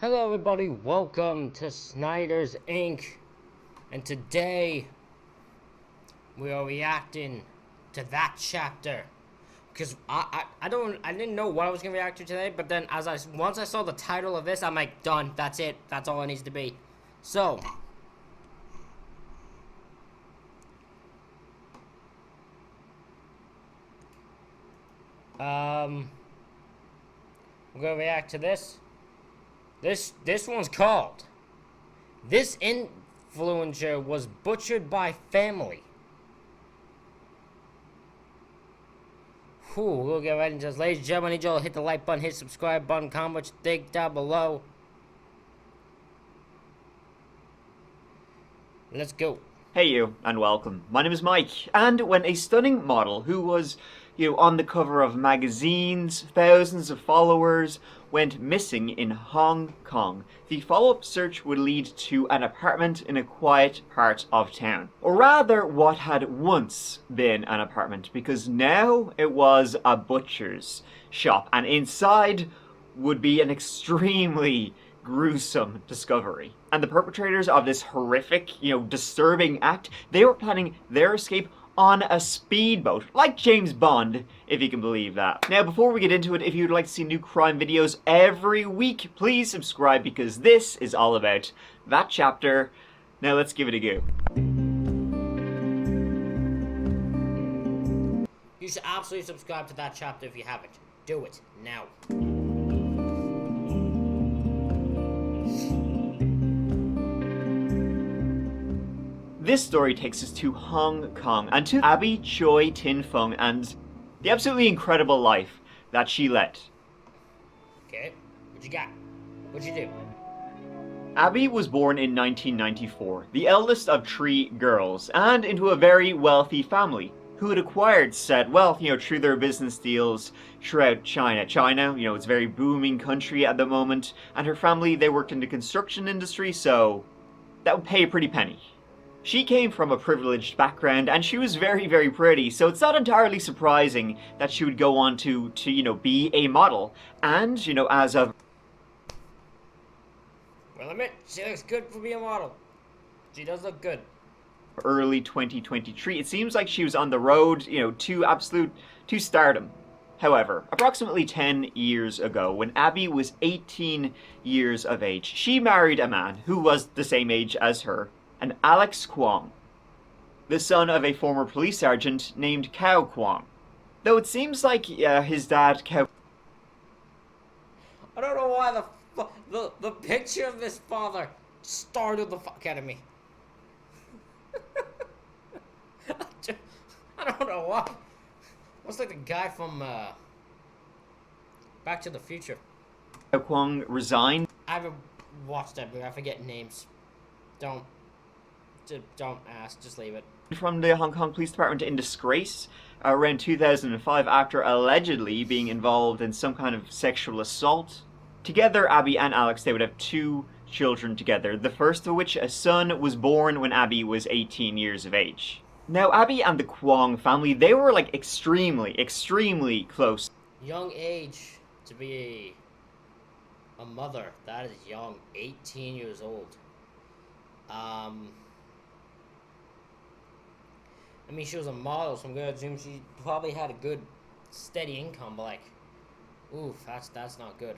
Hello everybody, welcome to Snyder's Inc. And today we are reacting to that chapter. Because I didn't know what I was gonna react to today, but then once I saw the title of this, I'm like, done, that's it, that's all it needs to be. So we're gonna react to this. This one's called "This Influencer Was Butchered by Family." We'll get right into this. Ladies and gentlemen, I need you all to hit the like button, hit subscribe button, comment what you think down below. Let's go. Hey you, and welcome. My name is Mike, and when a stunning model who was, on the cover of magazines, thousands of followers, went missing in Hong Kong, the follow-up search would lead to an apartment in a quiet part of town. Or rather, what had once been an apartment, because now it was a butcher's shop, and inside would be an extremely gruesome discovery. And the perpetrators of this horrific, disturbing act, they were planning their escape on a speedboat, like James Bond, if you can believe that. Now, before we get into it, if you'd like to see new crime videos every week, please subscribe, because this is all about that chapter. Now let's give it a go. You should absolutely subscribe to that chapter if you haven't. Do it now. This story takes us to Hong Kong and to Abby Choi Tin Fung and the absolutely incredible life that she led. Okay, what you got? What'd you do? Abby was born in 1994, the eldest of 3 girls, and into a very wealthy family who had acquired said wealth, through their business deals throughout China. China, it's a very booming country at the moment, and her family, they worked in the construction industry, so that would pay a pretty penny. She came from a privileged background, and she was very, very pretty, so it's not entirely surprising that she would go on to be a model. And, as of... Well, admit, she looks good for being a model. She does look good. Early 2023, it seems like she was on the road, to stardom. However, approximately 10 years ago, when Abby was 18 years of age, she married a man who was the same age as her, and Alex Kwong, the son of a former police sergeant named Cao Kwong. Though it seems like his dad, Cao... I don't know why the picture of this father startled the fuck out of me. I don't know why. Looks like the guy from Back to the Future. Cao Kwong resigned. I haven't watched that movie. I forget names. Don't ask. Just leave it. From the Hong Kong Police Department in disgrace around 2005 after allegedly being involved in some kind of sexual assault. Together, Abby and Alex, they would have 2 children together, the first of which, a son, was born when Abby was 18 years of age. Now, Abby and the Kwong family, they were like extremely close. Young age to be a mother. That is young. 18 years old. I mean, she was a model, so I'm gonna assume she probably had a good, steady income. But like, oof, that's not good.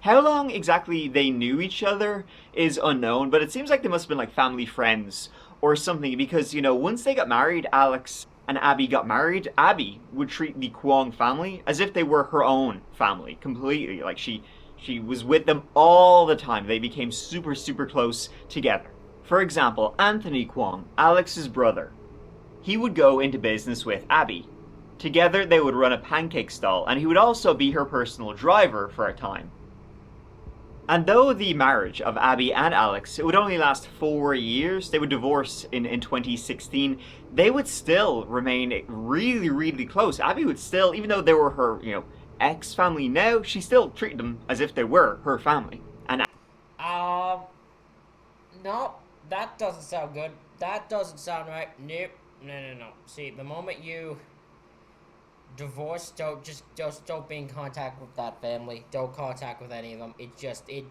How long exactly they knew each other is unknown, but it seems like they must have been like family friends or something, because once they got married, Alex and Abby got married, Abby would treat the Kwong family as if they were her own family completely. Like she was with them all the time. They became super close together. For example, Anthony Kwong, Alex's brother, he would go into business with Abby. Together they would run a pancake stall, and he would also be her personal driver for a time. And though the marriage of Abby and Alex, it would only last 4 years, they would divorce in 2016, they would still remain really close. Abby would still, even though they were her, ex-family now, she still treated them as if they were her family. And no, that doesn't sound good. That doesn't sound right. Nope. No. See, the moment you Divorce, just don't be in contact with that family. Don't contact with any of them.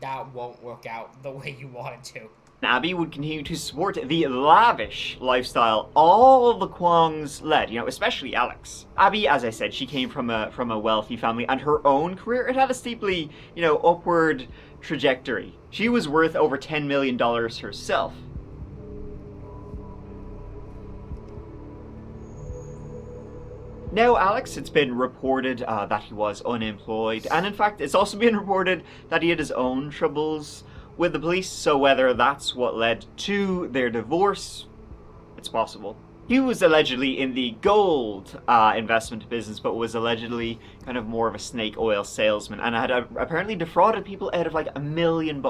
That won't work out the way you want it to. Abby would continue to support the lavish lifestyle all the Kwongs led, especially Alex. Abby, as I said, she came from a wealthy family, and her own career, it had a steeply, upward trajectory. She was worth over $10 million herself. Now, Alex, it's been reported that he was unemployed, and in fact, it's also been reported that he had his own troubles with the police, so whether that's what led to their divorce, it's possible. He was allegedly in the gold investment business, but was allegedly kind of more of a snake oil salesman, and had apparently defrauded people out of like $1 million.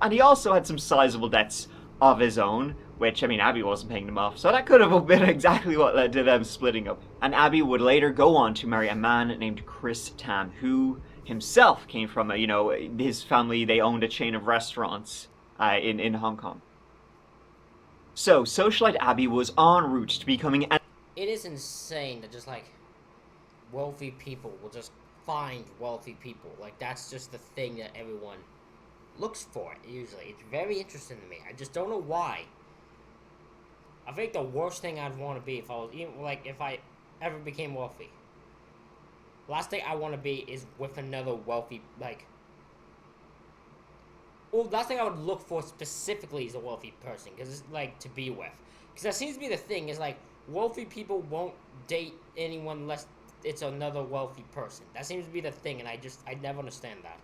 And he also had some sizable debts of his own, which, Abby wasn't paying them off, so that could have been exactly what led to them splitting up. And Abby would later go on to marry a man named Chris Tam, who himself came from, his family, they owned a chain of restaurants in Hong Kong. So, socialite Abby was en route to becoming an... It is insane that just, wealthy people will just find wealthy people. That's just the thing that everyone looks for, usually. It's very interesting to me. I just don't know why. I think the worst thing I'd want to be if I was, if I ever became wealthy. Last thing I want to be is with another wealthy, last thing I would look for specifically is a wealthy person, because it's, to be with. Because that seems to be the thing, is, wealthy people won't date anyone unless it's another wealthy person. That seems to be the thing, and I never understand that.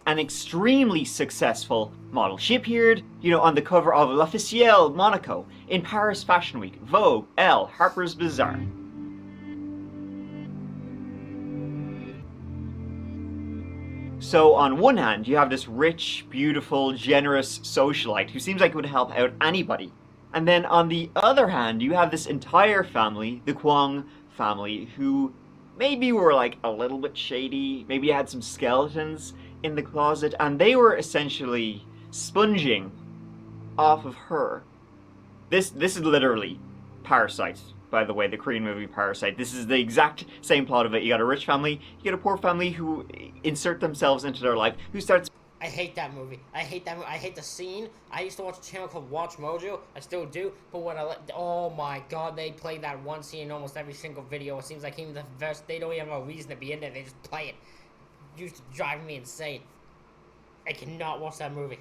An extremely successful model. She appeared, on the cover of L'Officiel Monaco, in Paris Fashion Week, Vogue, Elle, Harper's Bazaar. So on one hand, you have this rich, beautiful, generous socialite who seems like it would help out anybody. And then on the other hand, you have this entire family, the Kwong family, who maybe were a little bit shady, maybe had some skeletons in the closet, and they were essentially sponging off of her. This is literally Parasite, by the way, the Korean movie Parasite. This is the exact same plot of it. You got a rich family, you get a poor family who insert themselves into their life, who starts... I hate that movie. I hate the scene. I used to watch a channel called Watch Mojo. I still do. But when oh my god, they play that one scene in almost every single video. It seems like even the verse, they don't even have a reason to be in there. They just play it. It used to drive me insane. I cannot watch that movie.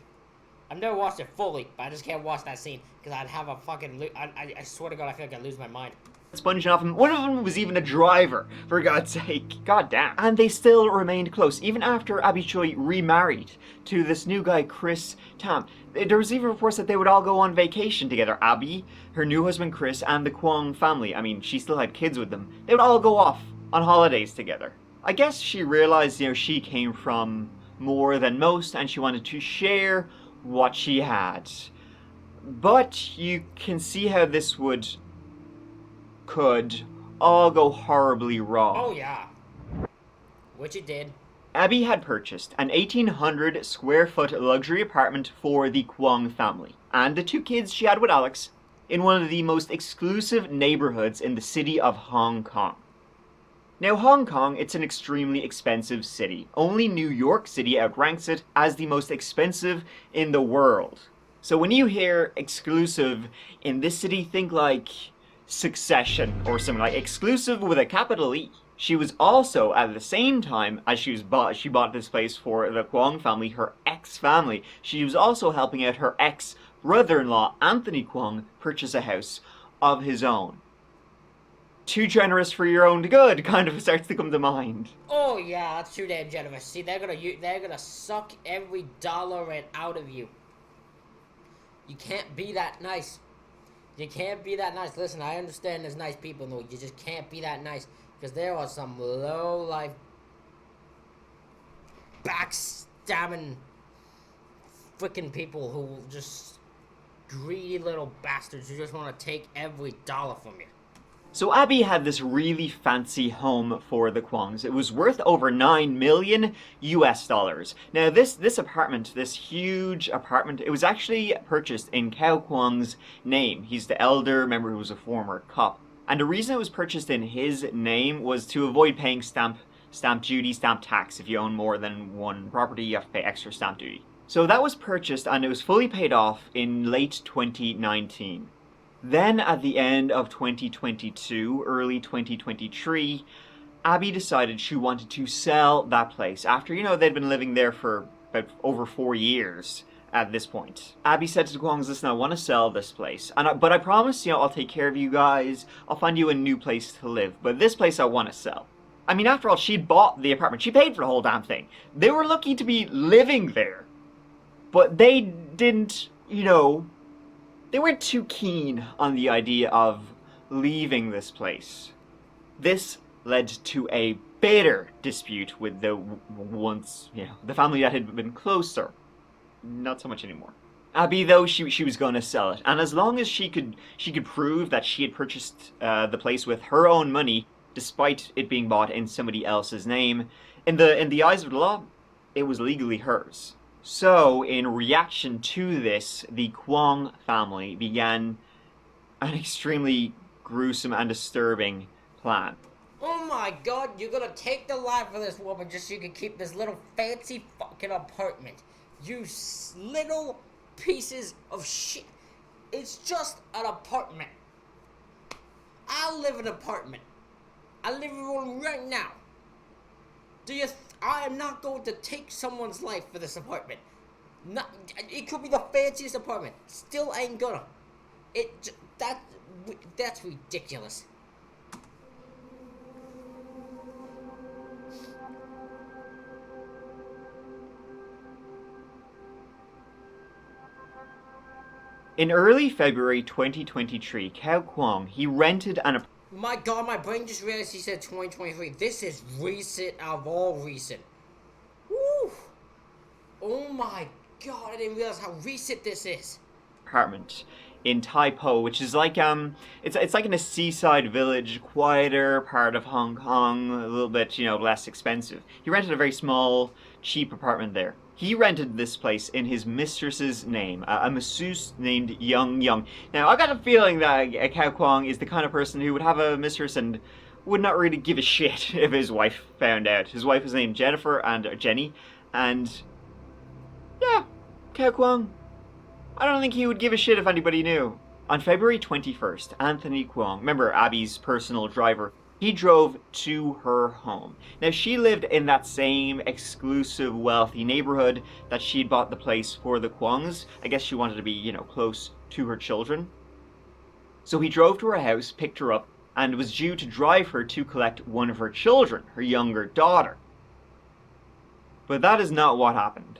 I've never watched it fully, but I just can't watch that scene because I'd have a fucking... I swear to God, I feel like I'd lose my mind. Sponging off him. One of them was even a driver, for God's sake. God damn. And they still remained close, even after Abby Choi remarried to this new guy, Chris Tam. There was even reports that they would all go on vacation together. Abby, her new husband Chris, and the Kwong family. She still had kids with them. They would all go off on holidays together. I guess she realized, she came from more than most, and she wanted to share what she had. But you can see how this could all go horribly wrong. Oh yeah. Which it did. Abby had purchased an 1,800 square foot luxury apartment for the Kwong family and the two kids she had with Alex in one of the most exclusive neighborhoods in the city of Hong Kong. Now, Hong Kong, it's an extremely expensive city. Only New York City outranks it as the most expensive in the world. So when you hear exclusive in this city, think like Succession or something, like exclusive with a capital E. She was also, at the same time as she bought this place for the Kwong family, her ex-family, she was also helping out her ex-brother-in-law, Anthony Kwong, purchase a house of his own. Too generous for your own good kind of starts to come to mind. Oh yeah, that's too damn generous. See, they're gonna suck every dollar out of you. You can't be that nice. You can't be that nice. Listen, I understand there's nice people, no, you just can't be that nice. Because there are some low-life, backstabbing, freaking people who just greedy little bastards who just want to take every dollar from you. So Abby had this really fancy home for the Kwongs. It was worth over $9 million US. Now this apartment, this huge apartment, it was actually purchased in Cao Kwong's name. He's the elder, remember, who was a former cop. And the reason it was purchased in his name was to avoid paying stamp duty, stamp tax. If you own more than one property, you have to pay extra stamp duty. So that was purchased and it was fully paid off in late 2019. Then at the end of 2022, early 2023, Abby decided she wanted to sell that place after, they'd been living there for about over 4 years at this point. Abby said to the Kwongs, listen, I want to sell this place. But I promise, I'll take care of you guys. I'll find you a new place to live. But this place I want to sell. I mean, after all, she'd bought the apartment. She paid for the whole damn thing. They were lucky to be living there. But they didn't, they weren't too keen on the idea of leaving this place. This led to a bitter dispute with the family that had been closer. Not so much anymore. Abby, though, she was going to sell it, and as long as she could prove that she had purchased the place with her own money, despite it being bought in somebody else's name, in the eyes of the law, it was legally hers. So, in reaction to this, the Kwong family began an extremely gruesome and disturbing plan. Oh my god, you're gonna take the life of this woman just so you can keep this little fancy fucking apartment. You little pieces of shit. It's just an apartment. I live in an apartment. I live in one right now. I am not going to take someone's life for this apartment. It could be the fanciest apartment. Still ain't gonna. That's ridiculous. In early February 2023, Kao Kwong, he rented an apartment. My god, my brain just realized he said 2023. This is recent of all recent. Woo! Oh my god, I didn't realize how recent this is. Apartment in Tai Po, which is like it's like in a seaside village, quieter part of Hong Kong, a little bit less expensive. He rented a very small, cheap apartment there. He rented this place in his mistress's name, a masseuse named Young Young. Now, I got a feeling that Kao Kwong is the kind of person who would have a mistress and would not really give a shit if his wife found out. His wife was named Jennifer and Jenny, and yeah, Kao Kwong, I don't think he would give a shit if anybody knew. On February 21st, Anthony Kwong, remember Abby's personal driver, he drove to her home. Now, she lived in that same exclusive, wealthy neighborhood that she'd bought the place for the Kwongs. I guess she wanted to be, close to her children. So he drove to her house, picked her up, and was due to drive her to collect one of her children, her younger daughter. But that is not what happened.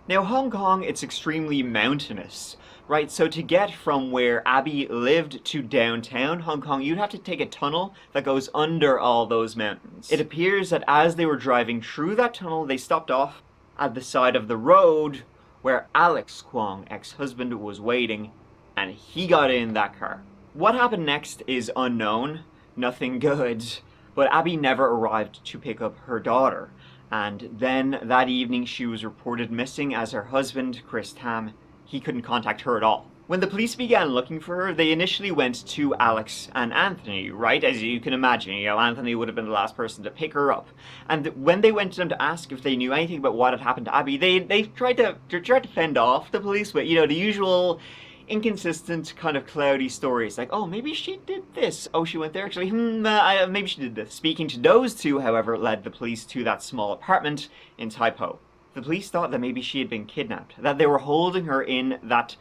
Now, Hong Kong, it's extremely mountainous, right? So to get from where Abby lived to downtown Hong Kong, you'd have to take a tunnel that goes under all those mountains. It appears that as they were driving through that tunnel, they stopped off at the side of the road where Alex Kwong, ex-husband, was waiting, and he got in that car. What happened next is unknown, nothing good, but Abby never arrived to pick up her daughter. And then that evening she was reported missing as her husband, Chris Tam, he couldn't contact her at all. When the police began looking for her, they initially went to Alex and Anthony, right? As you can imagine, Anthony would have been the last person to pick her up. And when they went to them to ask if they knew anything about what had happened to Abby, they tried to fend off the police with, the usual inconsistent kind of cloudy stories like, oh, maybe she did this, oh, she went there actually, maybe she did this. Speaking to those two, however, led the police to that small apartment in Tai Po. The police thought that maybe she had been kidnapped, that they were holding her in that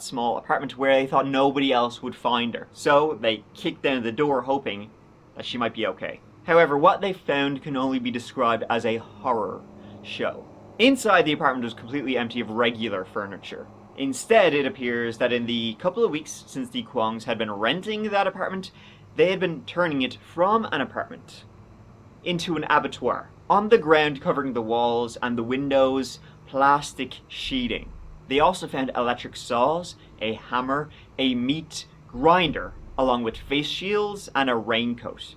small apartment where they thought nobody else would find her. So they kicked down the door hoping that she might be okay. However, what they found can only be described as a horror show. Inside, the apartment was completely empty of regular furniture. Instead, it appears that in the couple of weeks since the Kwongs had been renting that apartment, they had been turning it from an apartment into an abattoir. On the ground, covering the walls and the windows, plastic sheeting. They also found electric saws, a hammer, a meat grinder, along with face shields and a raincoat.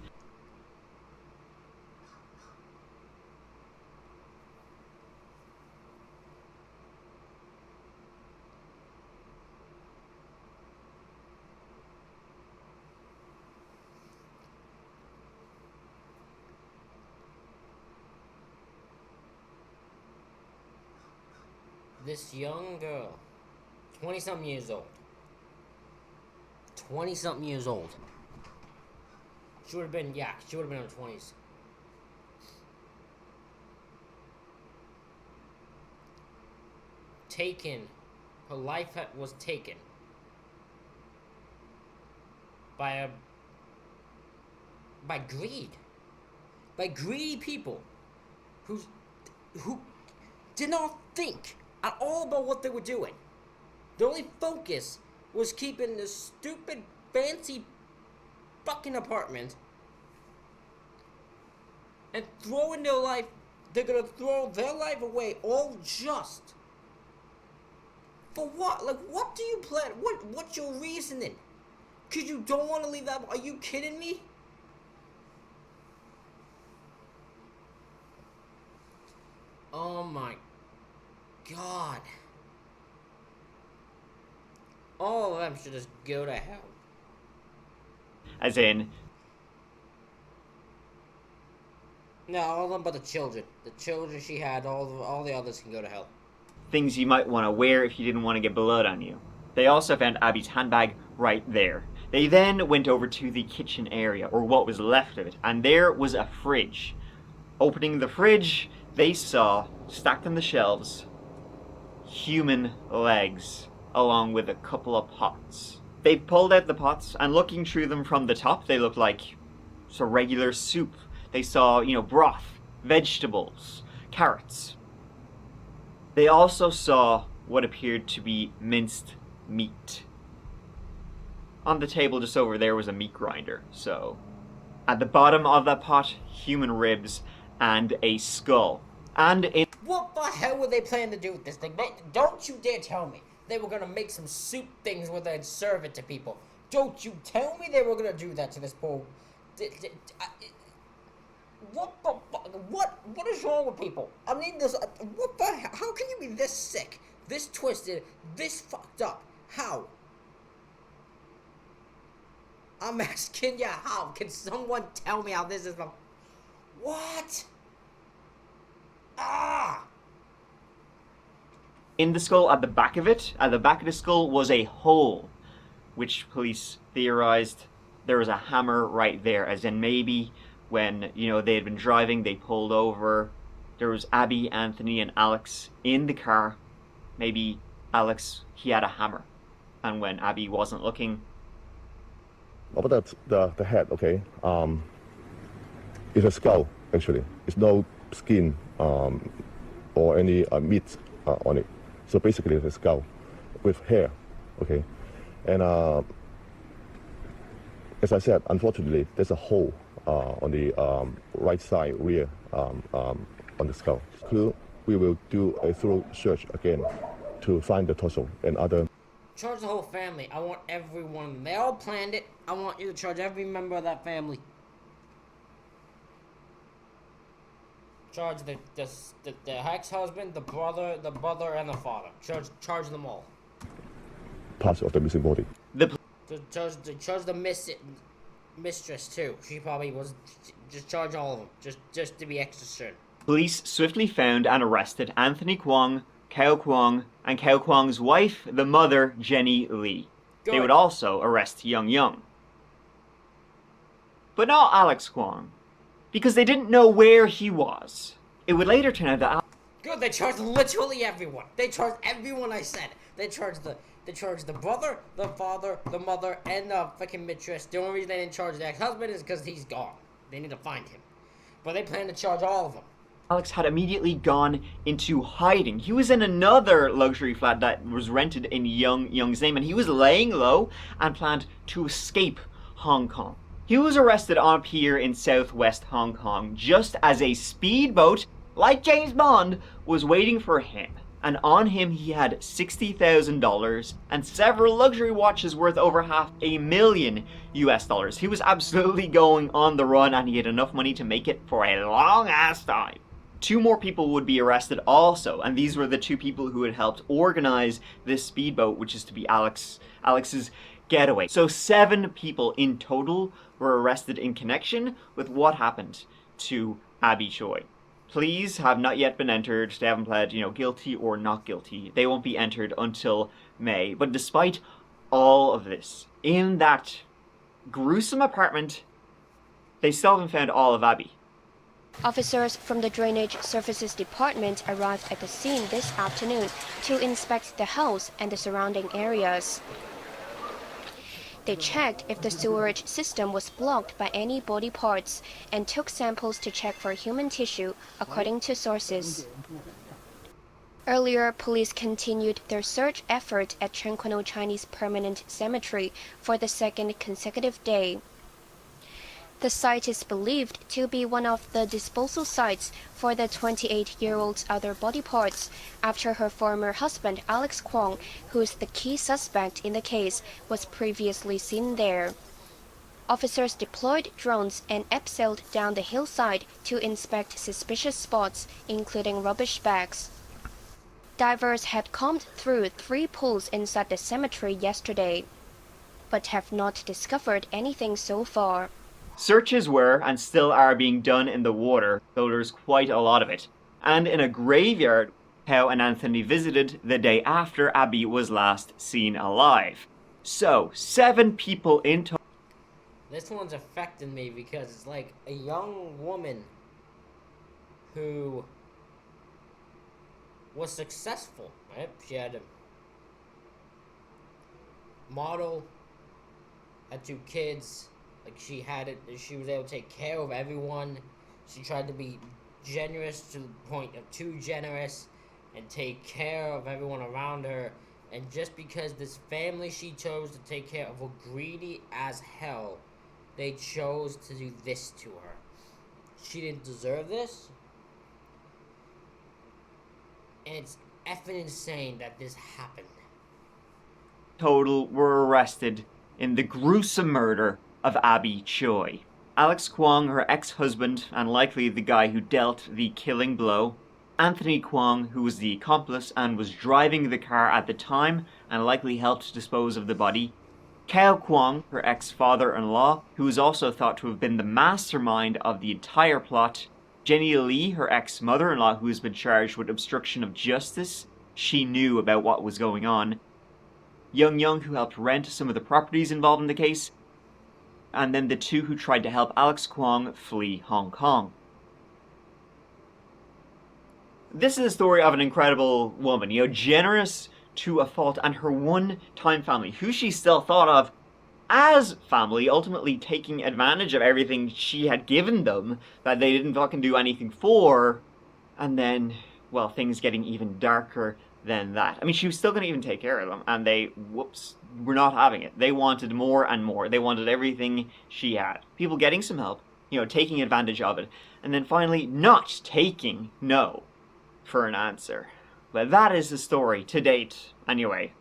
this young girl, 20-something years old. 20-something years old. She would have been, yeah, she would have been in her 20s. Taken. Her life was taken by greed. By greedy people who did not think at all about what they were doing. Their only focus was keeping this stupid, fancy fucking apartment and throwing their life. They're gonna throw their life away all just for what? Like, what do you plan? What's your reasoning? Cause you don't want to leave that. Are you kidding me? Oh my God. All of them should just go to hell. As in, No, all of them but the children. The children she had, all the others can go to hell. things you might want to wear if you didn't want to get blood on you. They also found Abby's handbag right there. They then went over to the kitchen area, or what was left of it, and there was a fridge. Opening the fridge, they saw, stacked on the shelves, human legs, along with a couple of pots. They pulled out the pots, and looking through them from the top, they looked like regular soup. They saw, broth, vegetables, carrots. They also saw what appeared to be minced meat. On the table just over there was a meat grinder, so at the bottom of that pot, human ribs and a skull. And in What the hell were they planning to do with this thing? Don't you dare tell me they were gonna make some soup things where they'd serve it to people. Don't you tell me they were gonna do that to this poor. What the fuck? What is wrong with people? I mean, what the hell? How can you be this sick, this twisted, this fucked up? How? I'm asking you how. Can someone tell me how this is? What? Ah! in the skull, at the back of the skull was a hole, which police theorized there was a hammer right there, as in maybe when, they had been driving, they pulled over, there was Abby, Anthony, and Alex in the car. Maybe Alex, he had a hammer, and when Abby wasn't looking. About the head, okay, it's a skull, actually. It's no skin or any meat on it. So basically it's a skull with hair, okay? And as I said, unfortunately, there's a hole on the right side rear on the skull. We will do a thorough search again to find the torso and other. Charge the whole family. I want everyone. They all planned it. I want you to charge every member of that family. Charge the ex-husband, the brother, and the father. Charge them all. Parts of the missing body. Charge the mistress too. She probably was. Just charge all of them. Just to be extra certain. Police swiftly found and arrested Anthony Kwong, Kao Kwong, and Kao Kwong's wife, the mother, Jenny Lee. Good. They would also arrest Young. But not Alex Kwong, because they didn't know where he was. It would later turn out that Good. They charged literally everyone. They charged everyone. I said. They charged the brother, the father, the mother, and the fucking mistress. The only reason they didn't charge the ex-husband is because he's gone. They need to find him. But they plan to charge all of them. Alex had immediately gone into hiding. He was in another luxury flat that was rented in Young's name, and he was laying low and planned to escape Hong Kong. He was arrested on a pier in southwest Hong Kong just as a speedboat, like James Bond, was waiting for him. And on him he had $60,000 and several luxury watches worth over $500,000 US. He was absolutely going on the run, and he had enough money to make it for a long ass time. 2 more people would be arrested also, and these were the 2 people who had helped organize this speedboat, which is to be Alex's getaway. So 7 people in total were arrested in connection with what happened to Abby Choi. pleas have not yet been entered. They haven't pled, guilty or not guilty. They won't be entered until May. But despite all of this, in that gruesome apartment, they still haven't found all of Abby. Officers from the Drainage Services Department arrived at the scene this afternoon to inspect the house and the surrounding areas. They checked if the sewerage system was blocked by any body parts and took samples to check for human tissue, according to sources. Earlier, police continued their search effort at Chunkwano Chinese Permanent Cemetery for the second consecutive day. The site is believed to be one of the disposal sites for the 28-year-old's other body parts after her former husband Alex Kwong, who is the key suspect in the case, was previously seen there. Officers deployed drones and abseiled down the hillside to inspect suspicious spots, including rubbish bags. Divers had combed through 3 pools inside the cemetery yesterday, but have not discovered anything so far. Searches were and still are being done in the water, though there's quite a lot of it. And in a graveyard, how and Anthony visited the day after Abby was last seen alive. So, 7 people in total. This one's affecting me because it's like a young woman who was successful, right? She had a model, had 2 kids. Like she was able to take care of everyone. She tried to be generous to the point of too generous and take care of everyone around her. And just because this family she chose to take care of were greedy as hell, they chose to do this to her. She didn't deserve this. And it's effing insane that this happened. Total were arrested in the gruesome murder of Abby Choi. Alex Kwong, her ex-husband, and likely the guy who dealt the killing blow. Anthony Kwong, who was the accomplice and was driving the car at the time and likely helped dispose of the body. Kao Kwong, her ex-father-in-law, who is also thought to have been the mastermind of the entire plot. Jenny Lee, her ex-mother-in-law, who has been charged with obstruction of justice. She knew about what was going on. Young, who helped rent some of the properties involved in the case. And then the 2 who tried to help Alex Kwong flee Hong Kong. This is a story of an incredible woman, generous to a fault, and her one-time family, who she still thought of as family, ultimately taking advantage of everything she had given them that they didn't fucking do anything for, and then, well, things getting even darker than that. I mean, she was still going to even take care of them, and they, were not having it. They wanted more and more. They wanted everything she had. People getting some help, taking advantage of it, and then finally not taking no for an answer. But that is the story to date, anyway,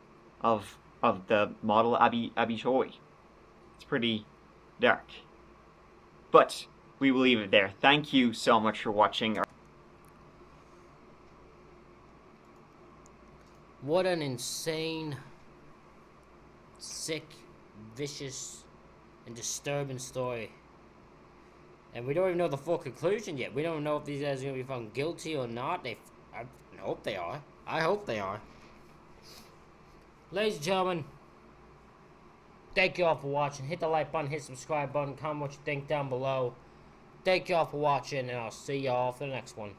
of the model Abby Choi. It's pretty dark. But we will leave it there. Thank you so much for watching. What an insane, sick, vicious, and disturbing story. And we don't even know the full conclusion yet. We don't know if these guys are going to be found guilty or not. I hope they are. I hope they are. Ladies and gentlemen, thank you all for watching. Hit the like button, hit the subscribe button, comment what you think down below. Thank you all for watching, and I'll see you all for the next one.